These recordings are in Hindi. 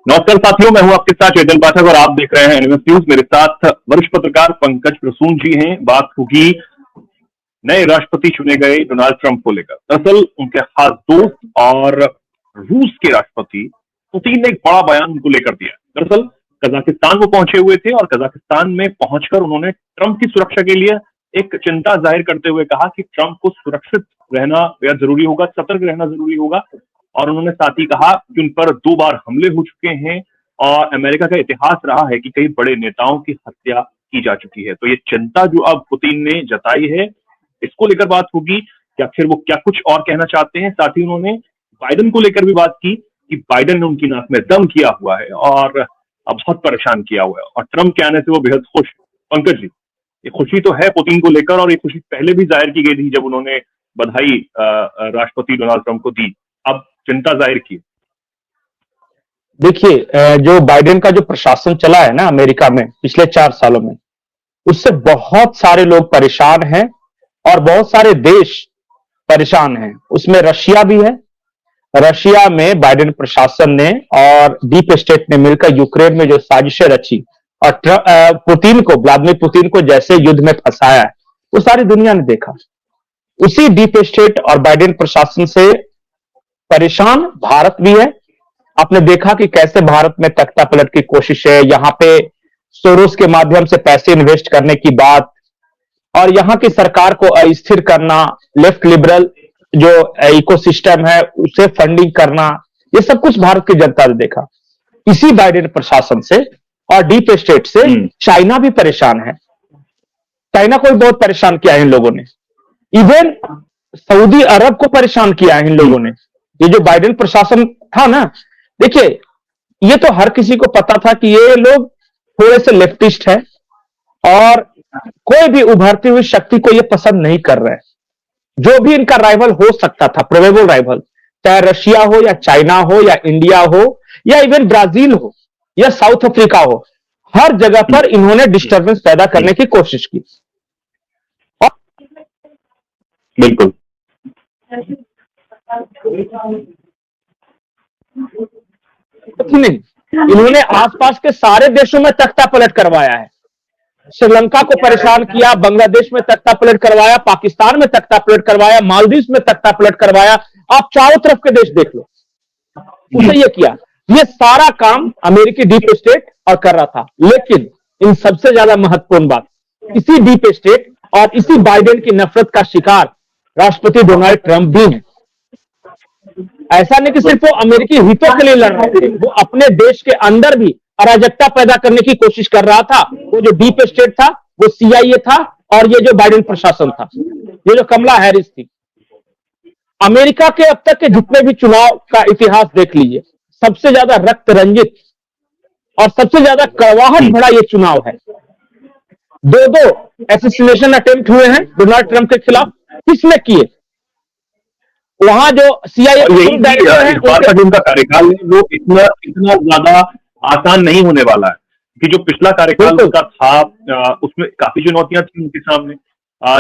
नमस्कार साथियों, मैं हूं आपके साथ चेतन पाठक और आप देख रहे हैं एनएमएस न्यूज। मेरे साथ वरिष्ठ पत्रकार पंकज प्रसून जी हैं। बात होगी नए राष्ट्रपति चुने गए डोनाल्ड ट्रंप को लेकर। दरअसल उनके खास दोस्त और रूस के राष्ट्रपति पुतिन ने एक बड़ा बयान उनको लेकर दिया। दरअसल कजाकिस्तान वो पहुंचे हुए थे और कजाकिस्तान में पहुंचकर उन्होंने ट्रंप की सुरक्षा के लिए एक चिंता जाहिर करते हुए कहा कि ट्रंप को सुरक्षित रहना बेहद जरूरी होगा, सतर्क रहना जरूरी होगा। और उन्होंने साथ ही कहा कि उन पर 2 बार हमले हो चुके हैं और अमेरिका का इतिहास रहा है कि कई बड़े नेताओं की हत्या की जा चुकी है। तो ये चिंता जो अब पुतिन ने जताई है, इसको लेकर बात होगी कि आखिर वो क्या कुछ और कहना चाहते हैं। साथ ही उन्होंने बाइडेन को लेकर भी बात की कि बाइडेन ने उनकी नाक में दम किया हुआ है और अब बहुत परेशान किया हुआ है और ट्रंप के आने से वो बेहद खुश। पंकज जी, ये खुशी तो है पुतिन को लेकर और ये खुशी पहले भी जाहिर की गई थी जब उन्होंने बधाई राष्ट्रपति डोनाल्ड ट्रंप को दी। अब चिंता जाहिर की। देखिए, जो बाइडेन का जो प्रशासन चला है ना अमेरिका में पिछले 4 सालों में, उससे बहुत सारे लोग परेशान हैं और बहुत सारे देश परेशान हैं। उसमें रशिया भी है। रशिया में बाइडेन प्रशासन ने और डीप स्टेट ने मिलकर यूक्रेन में जो साजिशें रची और व्लादिमीर पुतिन को जैसे युद्ध में फंसाया है, वो सारी दुनिया ने देखा। उसी डीप स्टेट और बाइडेन प्रशासन से परेशान भारत भी है। आपने देखा कि कैसे भारत में तख्तापलट की कोशिश है, यहां पे सोरोस के माध्यम से पैसे इन्वेस्ट करने की बात और यहां की सरकार को अस्थिर करना, लेफ्ट लिबरल जो इकोसिस्टम है उसे फंडिंग करना, ये सब कुछ भारत की जनता ने देखा। इसी बाइडेन प्रशासन से और डीप स्टेट से चाइना भी परेशान है। चाइना को भी बहुत परेशान किया है इन लोगों ने। इवन सऊदी अरब को परेशान किया है इन लोगों ने। ये जो बाइडेन प्रशासन था ना, देखिए, ये तो हर किसी को पता था कि ये लोग थोड़े से लेफ्टिस्ट है और कोई भी उभरती हुई शक्ति को ये पसंद नहीं कर रहे हैं। जो भी इनका राइवल हो सकता था, प्रोबेबल राइवल, चाहे रशिया हो या चाइना हो या इंडिया हो या इवन ब्राजील हो या साउथ अफ्रीका हो, हर जगह पर इन्होंने डिस्टर्बेंस पैदा करने की कोशिश की। बिल्कुल नहीं, इन्होंने आसपास के सारे देशों में तख्तापलट करवाया है। श्रीलंका को परेशान किया, बांग्लादेश में तख्तापलट करवाया, पाकिस्तान में तख्तापलट करवाया, मालदीव में तख्तापलट करवाया। आप चारों तरफ के देश देख लो, उसे ये किया। ये सारा काम अमेरिकी डीप स्टेट और कर रहा था। लेकिन इन सबसे ज्यादा महत्वपूर्ण बात, इसी डीप स्टेट और इसी बाइडेन की नफरत का शिकार राष्ट्रपति डोनाल्ड ट्रंप भी है। ऐसा नहीं कि सिर्फ वो अमेरिकी हितों के लिए लड़ रहे थे, वो अपने देश के अंदर भी अराजकता पैदा करने की कोशिश कर रहा था। वो जो डीप स्टेट था, वो CIA था और ये जो बाइडेन प्रशासन था, ये जो कमला हैरिस थी। अमेरिका के अब तक के जितने भी चुनाव का इतिहास देख लीजिए, सबसे ज्यादा रक्त रंजित और सबसे ज्यादा कड़वाहट भरा ये चुनाव है। 2 एसेसिनेशन अटेम्प्ट हुए हैं डोनाल्ड ट्रंप के खिलाफ। किसने किए? वहां जो CIA उनका कार्यकाल है वो इतना ज्यादा आसान नहीं होने वाला है कि जो पिछला कार्यकाल उनका था उसमें काफी चुनौतियां थी उनके सामने।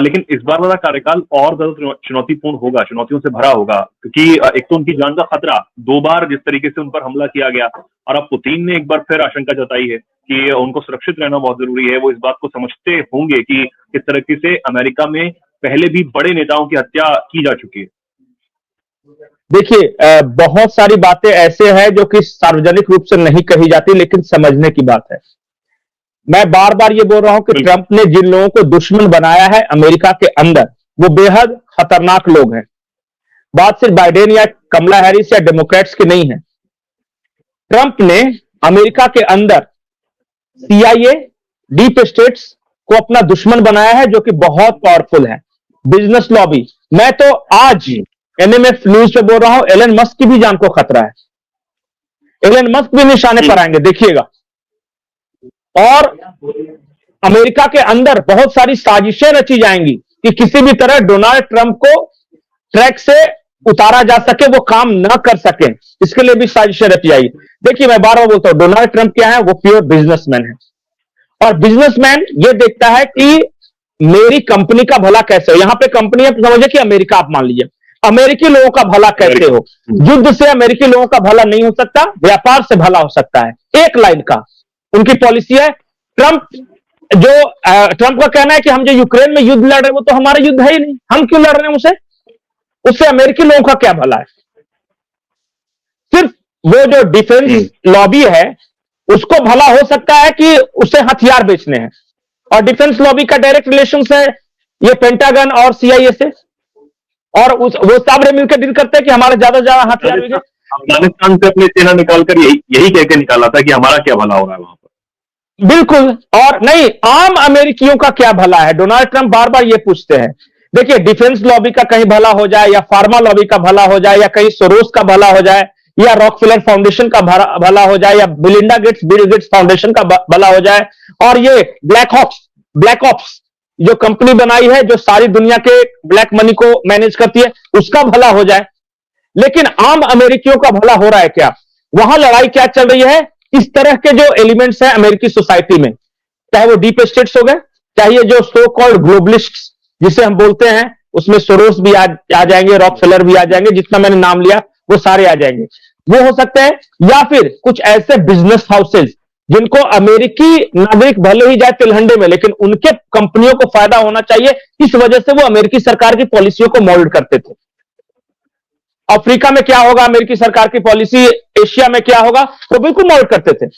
लेकिन इस बार वाला कार्यकाल और ज्यादा चुनौतीपूर्ण होगा, चुनौतियों से भरा होगा, क्योंकि एक तो उनकी जान का खतरा, 2 बार जिस तरीके से उन पर हमला किया गया और अब पुतिन ने एक बार फिर आशंका जताई है कि उनको सुरक्षित रहना बहुत जरूरी है। वो इस बात को समझते होंगे कि किस तरीके से अमेरिका में पहले भी बड़े नेताओं की हत्या की जा चुकी है। देखिए, बहुत सारी बातें ऐसे हैं जो कि सार्वजनिक रूप से नहीं कही जाती, लेकिन समझने की बात है। मैं बार बार ये बोल रहा हूं कि ट्रंप ने जिन लोगों को दुश्मन बनाया है अमेरिका के अंदर, वो बेहद खतरनाक लोग हैं। बात सिर्फ बाइडेन या कमला हैरिस या डेमोक्रेट्स की नहीं है। ट्रंप ने अमेरिका के अंदर CIA, डीप स्टेट्स को अपना दुश्मन बनाया है, जो कि बहुत पावरफुल है। बिजनेस लॉबी, मैं तो आज NMS न्यूज पे बोल रहा हूं, एलन मस्क की भी जान को खतरा है। एलन मस्क भी निशाने पर आएंगे, देखिएगा। और अमेरिका के अंदर बहुत सारी साजिशें रची जाएंगी कि किसी भी तरह डोनाल्ड ट्रंप को ट्रैक से उतारा जा सके, वो काम ना कर सके, इसके लिए भी साजिशें रची जाएगी। देखिए, मैं बार बार बोलता हूं, डोनाल्ड ट्रंप क्या है? वो प्योर बिजनेसमैन है और बिजनेसमैन ये देखता है कि मेरी कंपनी का भला कैसे हो। यहां पे कंपनी है, समझिए कि अमेरिका आप मान लीजिए, अमेरिकी लोगों का भला कैसे हो। युद्ध से अमेरिकी लोगों का भला नहीं हो सकता, व्यापार से भला हो सकता है। एक लाइन का उनकी पॉलिसी है। ट्रंप का कहना है कि हम जो यूक्रेन में युद्ध लड़ रहे हैं वो तो हमारा युद्ध है ही नहीं, हम क्यों लड़ रहे हैं उसे, उससे अमेरिकी लोगों का क्या भला है। सिर्फ वो जो डिफेंस लॉबी है उसको भला हो सकता है कि उसे हथियार बेचने हैं, और डिफेंस लॉबी का डायरेक्ट रिलेशन है ये पेंटागन और सीआईए से, और वो सामने मिलकर डील करते हैं कि हमारे ज्यादा से ज्यादा हथियार बिके। अफगानिस्तान से अपने सेना निकालकर यही कह के निकाला था कि हमारा क्या भला हो रहा है वहां पर। बिल्कुल, और नहीं, आम अमेरिकियों का क्या भला है, डोनाल्ड ट्रंप बार बार ये पूछते हैं। देखिए, डिफेंस लॉबी का कहीं भला हो जाए, या फार्मा लॉबी का भला हो जाए, या कहीं सोरोस का भला हो जाए, या रॉकफेलर फाउंडेशन का भला हो जाए, या बिल गेट्स फाउंडेशन का भला हो जाए, और ये ब्लैक ऑप्स जो कंपनी बनाई है जो सारी दुनिया के ब्लैक मनी को मैनेज करती है, उसका भला हो जाए। लेकिन आम अमेरिकियों का भला हो रहा है क्या? वहां लड़ाई क्या चल रही है? इस तरह के जो एलिमेंट्स हैं अमेरिकी सोसाइटी में, चाहे वो डीप स्टेट्स हो गए, चाहे ये जो सो कॉल्ड ग्लोबलिस्ट्स जिसे हम बोलते हैं, उसमें सोरोस भी आ जाएंगे, रॉकफेलर भी आ जाएंगे, जितना मैंने नाम लिया वो सारे आ जाएंगे, वो हो सकते हैं। या फिर कुछ ऐसे बिजनेस हाउसेज जिनको अमेरिकी नागरिक भले ही जाए तिलहंडे में, लेकिन उनके कंपनियों को फायदा होना चाहिए, इस वजह से वो अमेरिकी सरकार की पॉलिसियों को मोल्ड करते थे। अफ्रीका में क्या होगा अमेरिकी सरकार की पॉलिसी, एशिया में क्या होगा, वो बिल्कुल मोल्ड करते थे।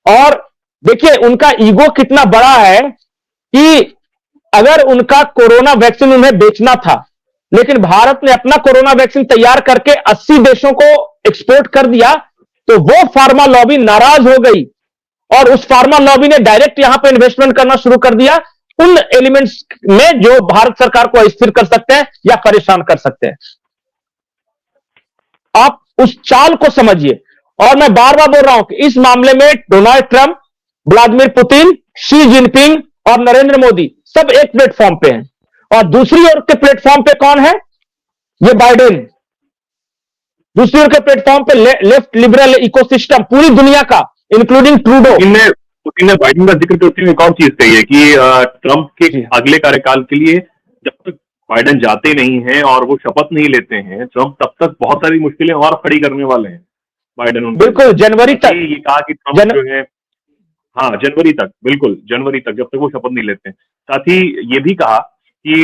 और देखिए उनका ईगो कितना बड़ा है कि अगर उनका कोरोना वैक्सीन उन्हें बेचना था, लेकिन भारत ने अपना कोरोना वैक्सीन तैयार करके 80 देशों को एक्सपोर्ट कर दिया, तो वो फार्मा लॉबी नाराज हो गई, और उस फार्मा लॉबी ने डायरेक्ट यहां पे इन्वेस्टमेंट करना शुरू कर दिया उन एलिमेंट्स में जो भारत सरकार को अस्थिर कर सकते हैं या परेशान कर सकते हैं। आप उस चाल को समझिए। और मैं बार बार बोल रहा हूं कि इस मामले में Donald Trump, Vladimir Putin, Xi Jinping और नरेंद्र मोदी सब एक प्लेटफॉर्म पे हैं, और दूसरी ओर के प्लेटफॉर्म पे कौन है? ये बाइडेन। दूसरी ओर के प्लेटफॉर्म पे लेफ्ट लिबरल इकोसिस्टम पूरी दुनिया का, इंक्लूडिंग ट्रूडो। पुतिन ने बाइडेन का जिक्र करते हुए एक और चीज कही है कि ट्रंप के अगले कार्यकाल के लिए जब तक बाइडेन जाते नहीं हैं और वो शपथ नहीं लेते हैं ट्रंप, तब तक बहुत सारी मुश्किलें और खड़ी करने वाले हैं बाइडेन। बिल्कुल, जनवरी तक ये कहा कि ट्रंप जो है, हाँ जनवरी तक, बिल्कुल जनवरी तक, जब तक वो शपथ नहीं लेते हैं। साथ ही ये भी कहा कि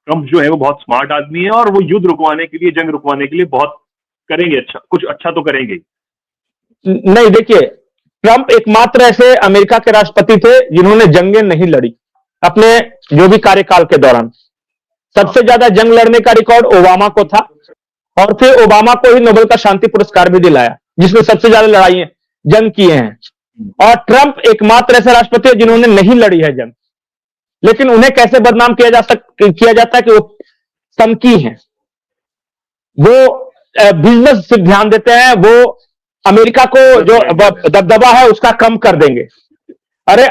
ट्रंप जो है वो बहुत स्मार्ट आदमी है और वो युद्ध रुकवाने के लिए, जंग रुकवाने के लिए बहुत करेंगे, अच्छा कुछ अच्छा तो करेंगे। नहीं, देखिए, ट्रंप एकमात्र ऐसे अमेरिका के राष्ट्रपति थे जिन्होंने जंगें नहीं लड़ी अपने जो भी कार्यकाल के दौरान। सबसे ज्यादा जंग लड़ने का रिकॉर्ड ओबामा को था, और फिर ओबामा को ही नोबेल का शांति पुरस्कार भी दिलाया, जिसने सबसे ज्यादा लड़ाई जंग किए हैं। और ट्रंप एकमात्र ऐसे राष्ट्रपति है जिन्होंने नहीं लड़ी है जंग। लेकिन उन्हें कैसे बदनाम किया जाता है कि वो सनकी हैं, वो बिजनेस से ध्यान देते हैं, वो अमेरिका को जो दबदबा है उसका कम कर देंगे। अरे,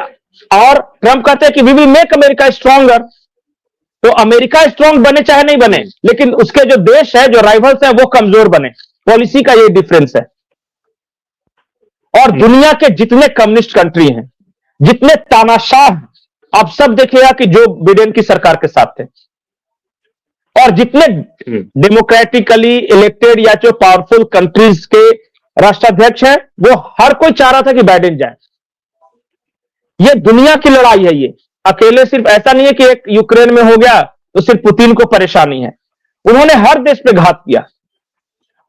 और ट्रंप कहते हैं कि we will make America stronger. तो अमेरिका स्ट्रांग बने चाहे नहीं बने, लेकिन उसके जो देश है, जो राइवल्स है, वो कमजोर बने। पॉलिसी का ये डिफरेंस है। और दुनिया के जितने कम्युनिस्ट कंट्री हैं, जितने तानाशाह, आप सब देखिएगा कि जो बिडेन की सरकार के साथ थे, और जितने डेमोक्रेटिकली इलेक्टेड या जो पावरफुल कंट्रीज के राष्ट्राध्यक्ष हैं, वो हर कोई चाह रहा था कि बाइडेन जाए। ये दुनिया की लड़ाई है। ये अकेले सिर्फ ऐसा नहीं है कि एक यूक्रेन में हो गया तो सिर्फ पुतिन को परेशानी है। उन्होंने हर देश पे घात किया।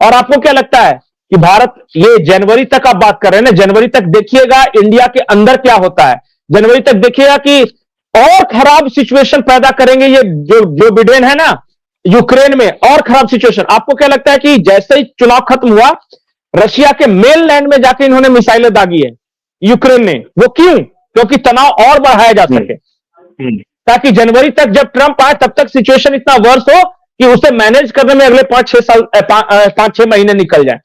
और आपको क्या लगता है कि भारत, ये जनवरी तक आप बात कर रहे हैं ना, जनवरी तक देखिएगा इंडिया के अंदर क्या होता है। जनवरी तक देखिएगा कि और खराब सिचुएशन पैदा करेंगे ये जो बिडेन है ना, यूक्रेन में और खराब सिचुएशन। आपको क्या लगता है कि जैसे ही चुनाव खत्म हुआ, रशिया के मेन लैंड में जाके इन्होंने मिसाइलें दागी है यूक्रेन ने। वो क्यों? क्योंकि तनाव और बढ़ाया जा सके, ताकि जनवरी तक जब ट्रंप आए तब तक सिचुएशन इतना वर्स हो कि उसे मैनेज करने में अगले 5-6 महीने निकल जाए।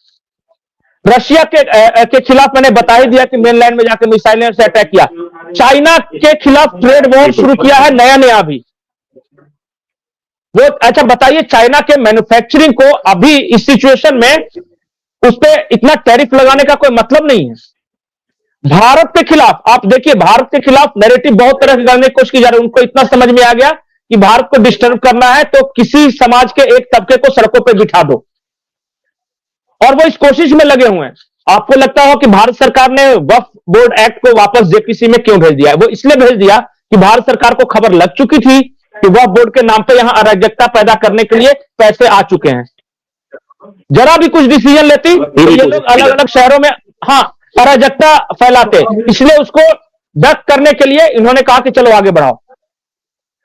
रशिया के खिलाफ मैंने बता ही दिया कि मेनलैंड में जाकर मिसाइलें से अटैक किया। चाइना के खिलाफ ट्रेड वॉर शुरू किया है नया अभी। वो अच्छा बताइए, चाइना के मैन्युफैक्चरिंग को अभी इस सिचुएशन में उस पर इतना टैरिफ लगाने का कोई मतलब नहीं है। भारत के खिलाफ आप देखिए, भारत के खिलाफ नैरेटिव बहुत तरह से करने की कोशिश की जा रही है। उनको इतना समझ में आ गया कि भारत को डिस्टर्ब करना है तो किसी समाज के एक तबके को सड़कों पर बिठा दो, और वो इस कोशिश में लगे हुए हैं। आपको लगता हो कि भारत सरकार ने वक्फ बोर्ड एक्ट को वापस जेपीसी में क्यों भेज दिया? वो इसलिए भेज दिया कि भारत सरकार को खबर लग चुकी थी कि वक्फ बोर्ड के नाम पे यहां अराजकता पैदा करने के लिए पैसे आ चुके हैं। जरा भी कुछ डिसीजन लेती तो ये लोग अलग अलग शहरों में अराजकता फैलाते, इसलिए उसको डक करने के लिए इन्होंने कहा कि चलो आगे बढ़ाओ।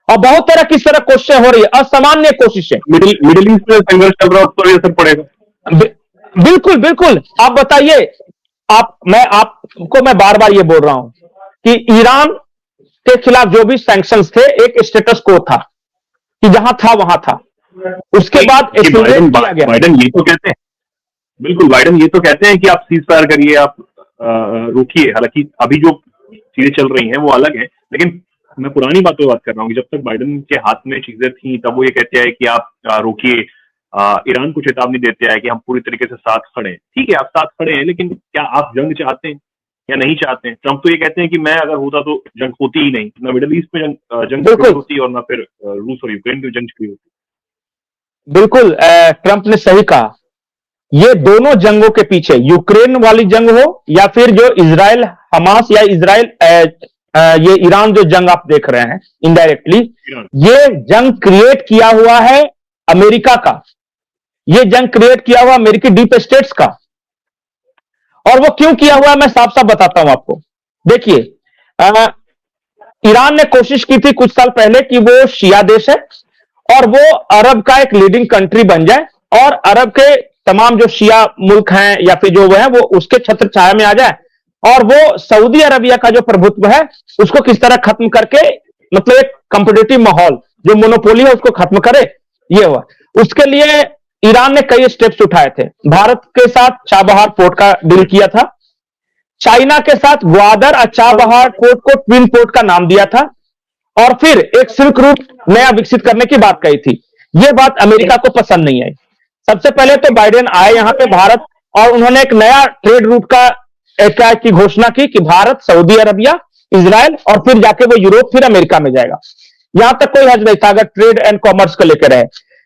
और बहुत तरह किस तरह कोशिशें हो रही है, असामान्य कोशिशें। मिडिल ईस्ट में संघर्ष चल रहा है, उस पर भी असर पड़ेगा। बिल्कुल बिल्कुल। आप बताइए, आपको मैं बार बार ये बोल रहा हूं कि ईरान के खिलाफ जो भी सैंक्शंस थे, एक स्टेटस को था कि जहां था वहां था। उसके बाद बाइडेन ये तो कहते हैं, बिल्कुल बाइडेन ये तो कहते हैं कि आप सीज फायर करिए, आप रोकिए। हालांकि अभी जो चीजें चल रही हैं वो अलग है, लेकिन मैं पुरानी बातों की बात कर रहा हूँ कि जब तक बाइडेन के हाथ में चीजें थी तब वो ये कहते हैं कि आप रोकिए। ईरान को चेतावनी देते हैं कि हम पूरी तरीके से साथ खड़े हैं। ठीक है, आप साथ खड़े हैं, लेकिन क्या आप जंग चाहते हैं या नहीं चाहते हैं? ट्रंप तो ये कहते हैं कि मैं अगर होता तो जंग होती ही नहीं, ना मिडिल ईस्ट में जंग होती और ना फिर रूस और यूक्रेन की जंग शुरू होती। बिल्कुल, ट्रंप ने सही कहा। ये दोनों जंगों के पीछे, यूक्रेन वाली जंग हो या फिर जो इजराइल हमास या इजराइल ये ईरान जो जंग आप देख रहे हैं इनडायरेक्टली, ये जंग क्रिएट किया हुआ है अमेरिका का। ये जंग क्रिएट किया हुआ अमेरिकी डीप स्टेट्स का। और वो क्यों किया हुआ है मैं साफ साफ बताता हूं आपको। देखिए, ईरान ने कोशिश की थी कुछ साल पहले कि वो शिया देश है और वो अरब का एक लीडिंग कंट्री बन जाए और अरब के तमाम जो शिया मुल्क हैं या फिर जो वो है वो उसके छत्र छाया में आ जाए और वो सऊदी अरबिया का जो प्रभुत्व है उसको किस तरह खत्म करके, मतलब एक कॉम्पिटिटिव माहौल जो मोनोपोली है उसको खत्म करे। ये हुआ। उसके लिए ईरान ने कई स्टेप्स उठाए थे। भारत के साथ चाबहार पोर्ट का डील किया था, चाइना के साथ ग्वादर और चाबहार पोर्ट को ट्विन पोर्ट का नाम दिया था, और फिर एक सिल्क रूट नया विकसित करने की बात कही थी। यह बात अमेरिका को पसंद नहीं आई। सबसे पहले तो बाइडेन आए यहां पे भारत और उन्होंने एक नया ट्रेड रूट की घोषणा की कि भारत, सऊदी अरबिया, इजराइल और फिर जाके वो यूरोप, फिर अमेरिका में जाएगा। यहां तक कोई हर्ज नहीं था अगर ट्रेड एंड कॉमर्स को लेकर रहे।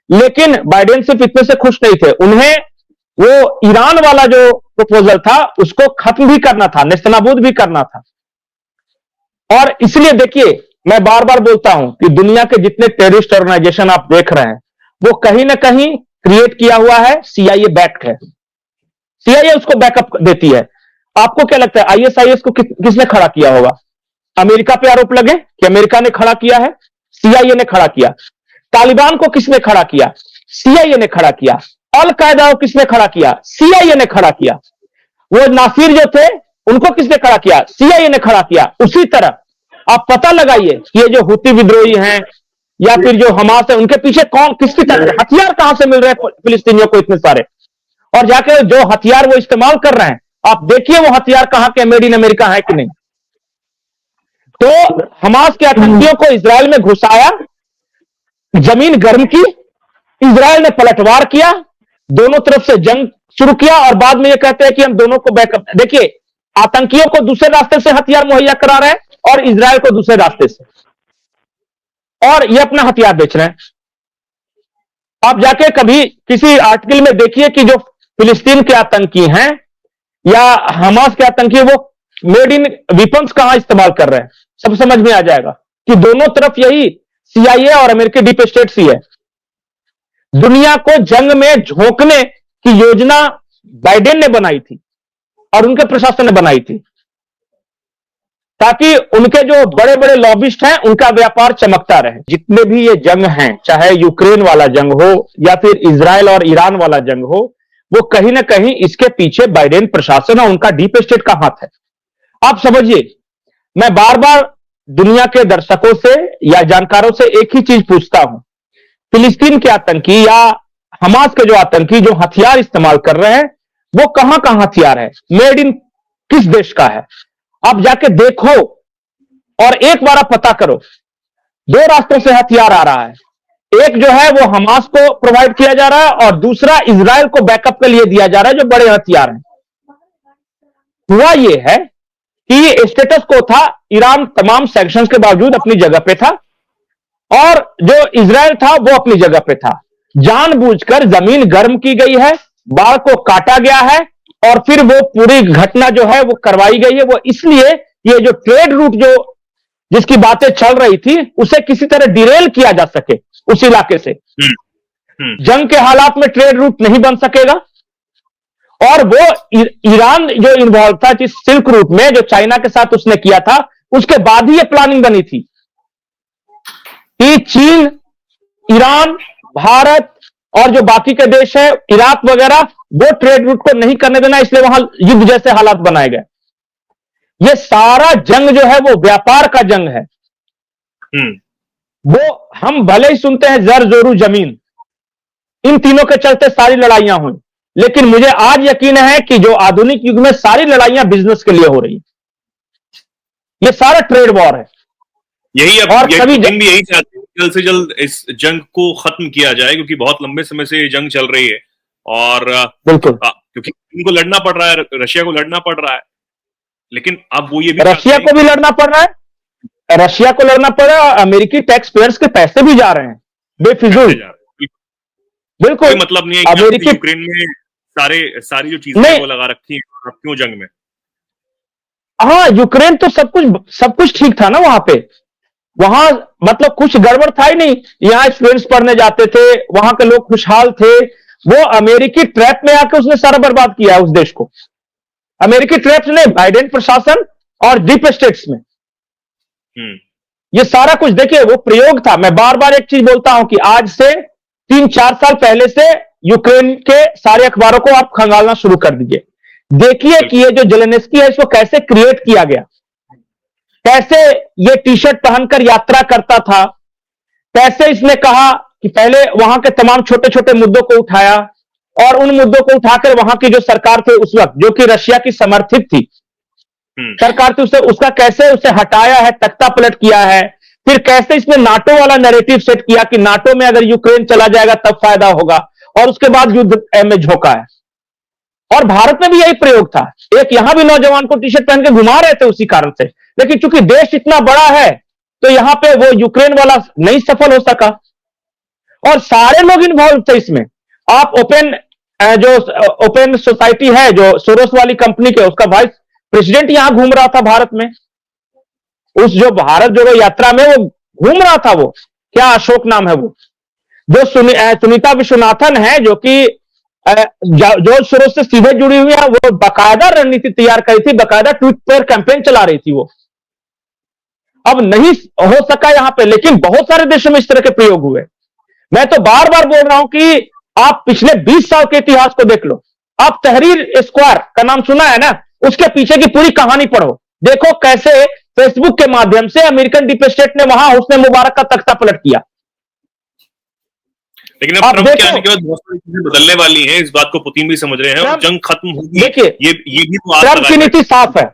लेकिन बाइडेन सिर्फ इतने से खुश नहीं थे, उन्हें वो ईरान वाला जो प्रपोजल था उसको खत्म भी करना था, नेस्तनाबूद भी करना था। और इसलिए देखिए, मैं बार बार बोलता हूं कि दुनिया के जितने टेररिस्ट ऑर्गेनाइजेशन आप देख रहे हैं वो कहीं ना कहीं क्रिएट किया हुआ है, सीआईए बैक्ड है। सीआईए उसको बैकअप देती है। आपको क्या लगता है आईएसआईएस को किसने खड़ा किया होगा? अमेरिका पे आरोप लगे कि अमेरिका ने खड़ा किया है, सीआईए ने खड़ा किया। तालिबान को किसने खड़ा किया? सीआईए ने खड़ा किया। अल कायदा को किसने खड़ा किया? सीआईए ने खड़ा किया। वो नासिर जो थे उनको किसने खड़ा किया? सीआईए ने खड़ा किया। उसी तरह आप पता लगाइए कि ये जो हुती विद्रोही हैं या फिर जो हमास है, उनके पीछे कौन, किसकी तरह हथियार कहां से मिल रहे हैं फिलिस्तीनियों को इतने सारे, और जाके जो हथियार वो इस्तेमाल कर रहे हैं आप देखिए वो हथियार कहां के मेड इन अमेरिका है कि नहीं। तो हमास के आतंकियों को इजराइल में घुसाया, जमीन गर्म की, इजराइल ने पलटवार किया, दोनों तरफ से जंग शुरू किया और बाद में ये कहते हैं कि हम दोनों को बैकअप। देखिए, आतंकियों को दूसरे रास्ते से हथियार मुहैया करा रहे हैं और इजराइल को दूसरे रास्ते से, और ये अपना हथियार बेच रहे हैं। आप जाके कभी किसी आर्टिकल में देखिए कि जो फिलिस्तीन के आतंकी हैं या हमास के आतंकी, वो मेड इन वेपन्स कहां इस्तेमाल कर रहे हैं, सब समझ में आ जाएगा कि दोनों तरफ यही सीआईए और अमेरिकी डीप स्टेट्स ही है। दुनिया को जंग में झोंकने की योजना बाइडेन ने बनाई थी और उनके प्रशासन ने बनाई थी, ताकि उनके जो बड़े बड़े लॉबिस्ट हैं उनका व्यापार चमकता रहे। जितने भी ये जंग हैं, चाहे यूक्रेन वाला जंग हो या फिर इजराइल और ईरान वाला जंग हो, वो कहीं ना कहीं इसके पीछे बाइडेन प्रशासन और उनका डीप स्टेट का हाथ है। आप समझिए, मैं बार बार दुनिया के दर्शकों से या जानकारों से एक ही चीज पूछता हूं, फिलिस्तीन के आतंकी या हमास के जो आतंकी जो हथियार इस्तेमाल कर रहे हैं वो कहां कहां हथियार है, मेड इन किस देश का है? आप जाके देखो और एक बार आप पता करो। दो रास्तों से हथियार आ रहा है, एक जो है वो हमास को प्रोवाइड किया जा रहा है और दूसरा इजराइल को बैकअप के लिए दिया जा रहा है, जो बड़े हथियार हैं। हुआ ये है कि स्टेटस को था, ईरान तमाम सैंक्शंस के बावजूद अपनी जगह पे था, और जो इजराइल था वो अपनी जगह पे था। जानबूझकर जमीन गर्म की गई है, बाढ़ को काटा गया है, और फिर वो पूरी घटना जो है वो करवाई गई है। वो इसलिए ये जो ट्रेड रूट जो जिसकी बातें चल रही थी उसे किसी तरह डिरेल किया जा सके उस इलाके से। जंग के हालात में ट्रेड रूट नहीं बन सकेगा। और वो ईरान जो इन्वॉल्व था जिस सिल्क रूट में जो चाइना के साथ उसने किया था, उसके बाद ही ये प्लानिंग बनी थी कि चीन, ईरान, भारत और जो बाकी के देश है, इराक वगैरह, वो ट्रेड रूट को नहीं करने देना, इसलिए वहां युद्ध जैसे हालात बनाए गए। ये सारा जंग जो है वो व्यापार का जंग है। वो हम भले ही सुनते हैं जर जोरू जमीन, इन तीनों के चलते सारी लड़ाइयां हुई, लेकिन मुझे आज यकीन है कि जो आधुनिक युग में सारी लड़ाइयां बिजनेस के लिए हो रही है। ये सारा ट्रेड वॉर है। यही अब और कभी भी यही चाहते हैं जल्द से जल्द इस जंग को खत्म किया जाए, क्योंकि बहुत लंबे समय से ये जंग चल रही है। और बिल्कुल क्योंकि इनको लड़ना पड़ रहा है, रशिया को लड़ना पड़ रहा है, लेकिन अब वो ये भी रशिया को भी लड़ना पड़ रहा है, रशिया को लड़ना पड़ रहा है, टैक्स टैक्सपेयर्स के पैसे भी जा रहे हैं बेफिजूल। बिल्कुल मतलब नहीं है कि यूक्रेन में सारी जो चीजें वो लगा रखी हैं, क्यों जंग में। हाँ, यूक्रेन तो सब कुछ ठीक था ना वहां पे। वहां मतलब कुछ गड़बड़ था ही नहीं। यहाँ स्टूडेंट्स पढ़ने जाते थे, वहां के लोग खुशहाल थे। वो अमेरिकी ट्रैप में आके उसने सारा बर्बाद किया है उस देश को। अमेरिकी ट्रैप्स ने बाइडेन प्रशासन और डीप स्टेट्स में ये सारा कुछ, देखिए वो प्रयोग था। मैं बार बार एक चीज बोलता हूं कि आज से 3-4 साल पहले से यूक्रेन के सारे अखबारों को आप खंगालना शुरू कर दीजिए। देखिए कि ये जो जेलेंस्की है इसको कैसे क्रिएट किया गया, कैसे ये टी शर्ट पहनकर यात्रा करता था, कैसे इसने कहा कि पहले वहां के तमाम छोटे छोटे मुद्दों को उठाया और उन मुद्दों को उठाकर वहां की जो सरकार थी उस वक्त, जो कि रशिया की समर्थित थी सरकार थी, उसका कैसे उसे हटाया है, तख्ता पलट किया है। फिर कैसे इसने नाटो वाला नैरेटिव सेट किया कि नाटो में अगर यूक्रेन चला जाएगा तब फायदा होगा, और उसके बाद युद्ध में झोंका है। और भारत में भी यही प्रयोग था। एक यहां भी नौजवान को टी शर्ट पहन के घुमा रहे थे उसी कारण से, लेकिन चूंकि देश इतना बड़ा है तो यहां पे वो यूक्रेन वाला नहीं सफल हो सका। और सारे लोग इन्वॉल्व थे इसमें। आप ओपन सोसाइटी है जो सोरोस वाली कंपनी के, उसका वाइस प्रेसिडेंट यहां घूम रहा था भारत में। उस जो भारत जोड़ो यात्रा में वो घूम रहा था, वो क्या अशोक नाम है वो, जो सुनीता विश्वनाथन है, जो कि जॉर्ज सोरोस से सीधे जुड़ी हुई है। वो बाकायदा रणनीति तैयार करी थी, बाकायदा ट्विटर कैंपेन चला रही थी वो। अब नहीं हो सका यहां पे, लेकिन बहुत सारे देशों में इस तरह के प्रयोग हुए। मैं तो बार बार बोल रहा हूं कि आप पिछले 20 साल के इतिहास को देख लो। आप तहरीर स्क्वायर का नाम सुना है ना, उसके पीछे की पूरी कहानी पढ़ो, देखो कैसे फेसबुक के माध्यम से अमेरिकन डीप स्टेट ने वहां हुस्ने मुबारक का तख्ता पलट किया। लेकिन अब ट्रंप के आने के बाद बहुत सारी चीजें बदलने वाली हैं, इस बात को पुतिन भी समझ रहे हैं, और जंग खत्म होगी। देखिए, ये भी तो ट्रंप की नीति साफ है।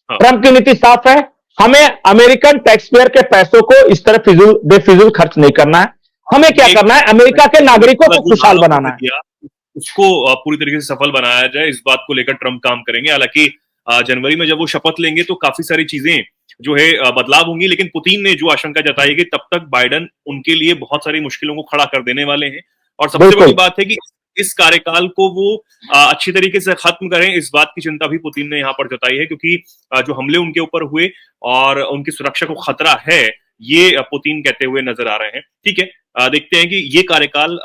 ट्रंप की नीति साफ है। हमें अमेरिकन टैक्सपेयर के पैसों को इस तरह बेफिजूल खर्च नहीं करना है। हमें क्या करना है, अमेरिका के नागरिकों को खुशहाल बनाना है, उसको पूरी तरीके से सफल बनाया जाए। इस बात को लेकर ट्रंप काम करेंगे। हालांकि जनवरी में जब वो शपथ लेंगे तो काफी सारी चीजें जो है बदलाव होंगी, लेकिन पुतिन ने जो आशंका जताई है कि तब तक बाइडेन उनके लिए बहुत सारी मुश्किलों को खड़ा कर देने वाले हैं। और सबसे बड़ी बात है कि इस कार्यकाल को वो अच्छी तरीके से खत्म करें, इस बात की चिंता भी पुतिन ने यहाँ पर जताई है, क्योंकि जो हमले उनके ऊपर हुए और उनकी सुरक्षा को खतरा है, ये पुतिन कहते हुए नजर आ रहे हैं। ठीक है, देखते हैं कि ये कार्यकाल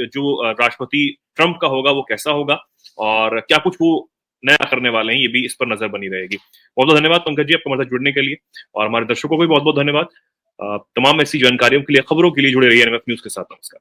जो राष्ट्रपति ट्रंप का होगा वो कैसा होगा और क्या कुछ वो नया करने वाले हैं, ये भी इस पर नजर बनी रहेगी। बहुत बहुत धन्यवाद पंकज जी, आपको हमारे साथ जुड़ने के लिए, और हमारे दर्शकों को भी बहुत बहुत धन्यवाद। तमाम ऐसी जानकारियों के लिए, खबरों के लिए जुड़े रहिए एनएमएफ न्यूज के साथ। नमस्कार।